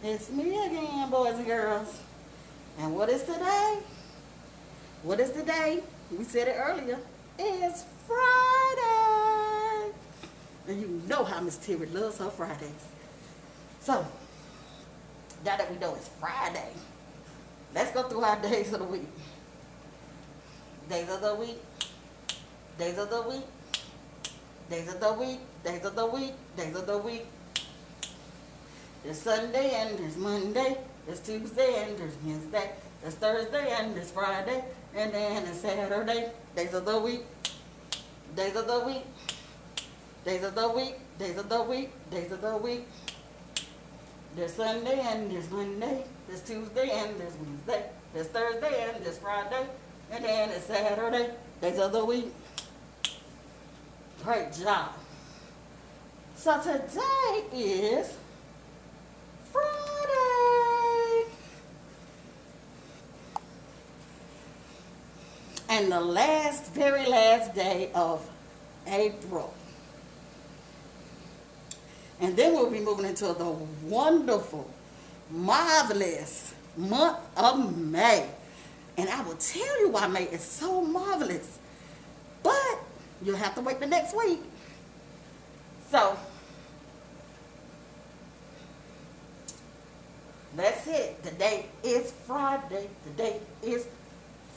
It's me again, boys and girls. And what is today? What is today? We said it earlier. It's Friday. And you know how Miss Terry loves her Fridays. So, now that we know it's Friday, let's go through our days of the week. Days of the week. Days of the week. Days of the week. Days of the week. Days of the week. There's Sunday and there's Monday. There's Tuesday and there's Wednesday. There's Thursday and there's Friday. And then it's Saturday. Days of the week. Days of the week. Days of the week. Days of the week. Days of the week. There's Sunday and there's Monday. There's Tuesday and there's Wednesday. There's Thursday and there's Friday. And then it's Saturday. Days of the week. Great job. So today is Friday. And the very last day of April. And then we'll be moving into the wonderful, marvelous month of May. And I will tell you why May is so marvelous. But you'll have to wait the next week. So, that's it. Today is Friday. Today is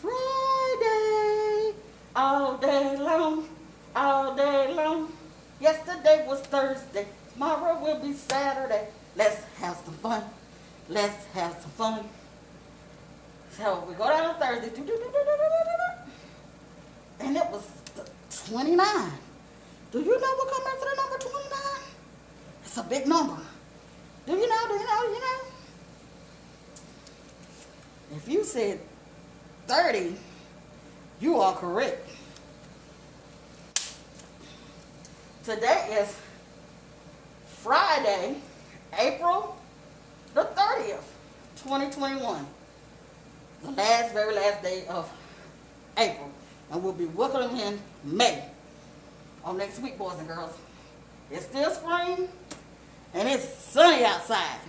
Friday. All day long. All day long. Yesterday was Thursday. Tomorrow will be Saturday. Let's have some fun. Let's have some fun. So we go down on Thursday. And it was 29. Do you know what comes after the number 29? It's a big number. Do you know? Do you know? You know? If you said 30, you are correct. Today is Friday, April the 30th, 2021. The very last day of April. And we'll be welcoming in May. On next week, boys and girls. It's still spring, and it's sunny outside.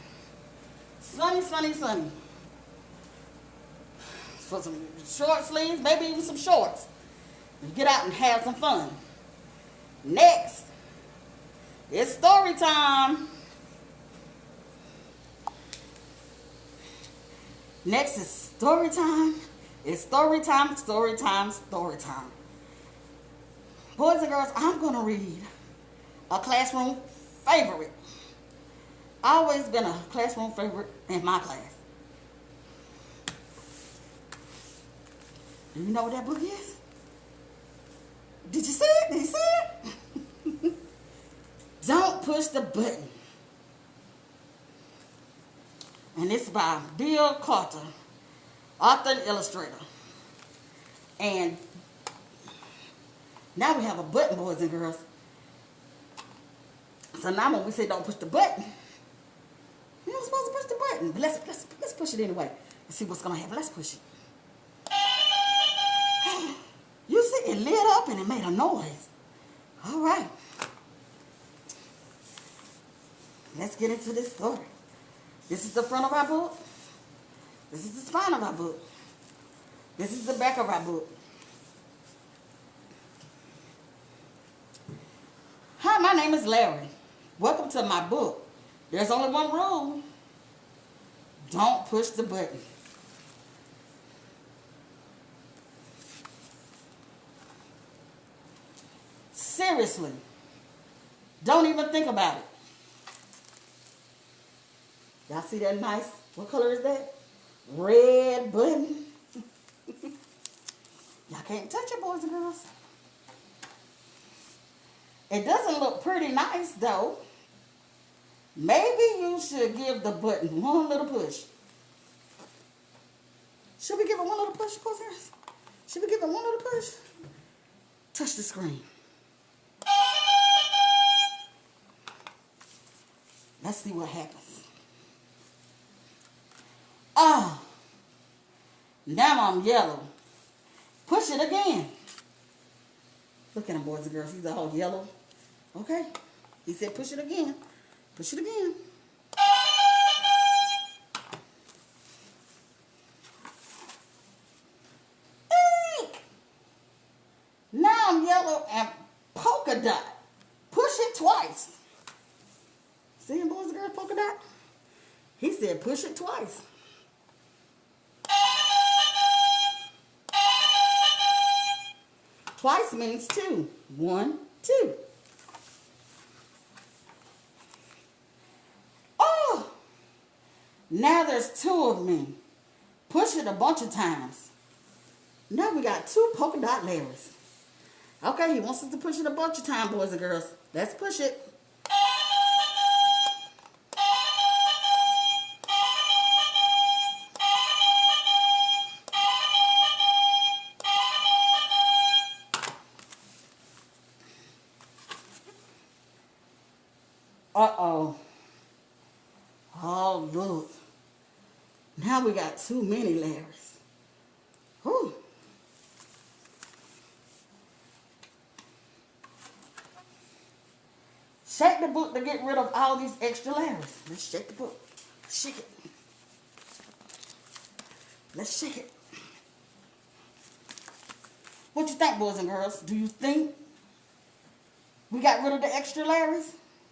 Sunny, sunny, sunny. For some short sleeves, maybe even some shorts. Get out and have some fun. Next, it's story time. Next is story time. It's story time, story time, story time. Boys and girls, I'm going to read a classroom favorite. Always been a classroom favorite in my class. Do you know what that book is? Did you see it? Did you see it? Don't Push the Button. And it's by Bill Carter, author and illustrator. And now we have a button, boys and girls. So now when we say don't push the button, you're not supposed to push the button. But let's push it anyway and see what's going to happen. Let's push it. You see, it lit up and it made a noise. All right. Let's get into this story. This is the front of our book. This is the spine of our book. This is the back of our book. Hi, my name is Larry. Welcome to my book. There's only one rule. Don't push the button. Seriously. Don't even think about it. Y'all see that nice, what color is that? Red button. Y'all can't touch it, boys and girls. It doesn't look pretty nice, though. Maybe you should give the button one little push. Should we give it one little push, boys and girls? Should we give it one little push? Touch the screen. Let's see what happens. Oh, now I'm yellow. Push it again. Look at him, boys and girls. He's all yellow. Okay. He said push it again. Push it again. Seeing boys and girls polka dot? He said push it twice. Twice means two. 1, 2. Oh! Now there's 2 of me. Push it a bunch of times. Now we got 2 polka dot Larrys. Okay, he wants us to push it a bunch of times, boys and girls. Let's push it. Uh-oh. Oh, look. Now we got too many Larrys. Whew. Shake the book to get rid of all these extra Larrys. Let's shake the book. Shake it. Let's shake it. What you think, boys and girls? Do you think we got rid of the extra Larrys?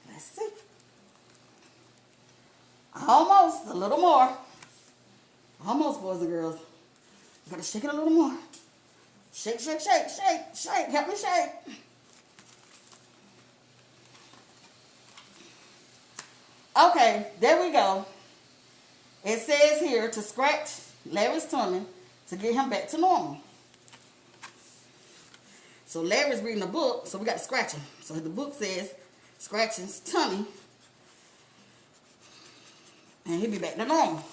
Let's see. Almost. A little more. Almost, boys and girls. Gotta shake it a little more. Shake, shake, shake, shake, shake. Help me shake. Okay, there we go. It says here to scratch Larry's tummy to get him back to normal. So Larry's reading a book, so we got to scratch him. So the book says scratch his tummy and he'll be back to normal.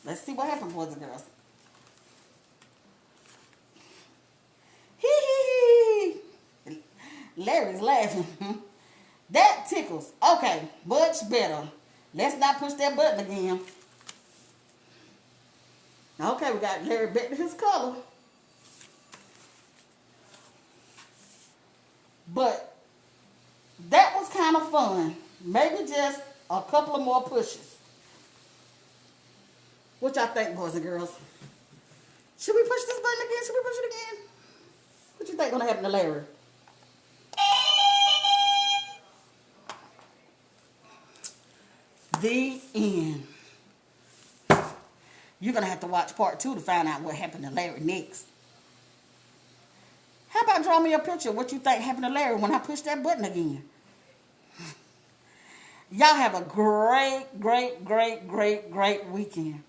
Let's see what happens, boys and girls. Hee hee hee. Larry's laughing. That tickles. Okay, much better. Let's not push that button again. Okay, we got Larry back to his color. But that was kind of fun. Maybe just a couple of more pushes. What y'all think, boys and girls? Should we push this button again? Should we push it again? What you think gonna happen to Larry? The end. You're going to have to watch part 2 to find out what happened to Larry next. How about draw me a picture of what you think happened to Larry when I push that button again? Y'all have a great, great, great, great, great weekend.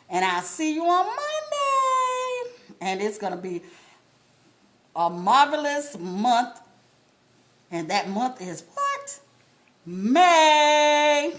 And I'll see you on Monday. And it's going to be a marvelous month. And that month is what? May.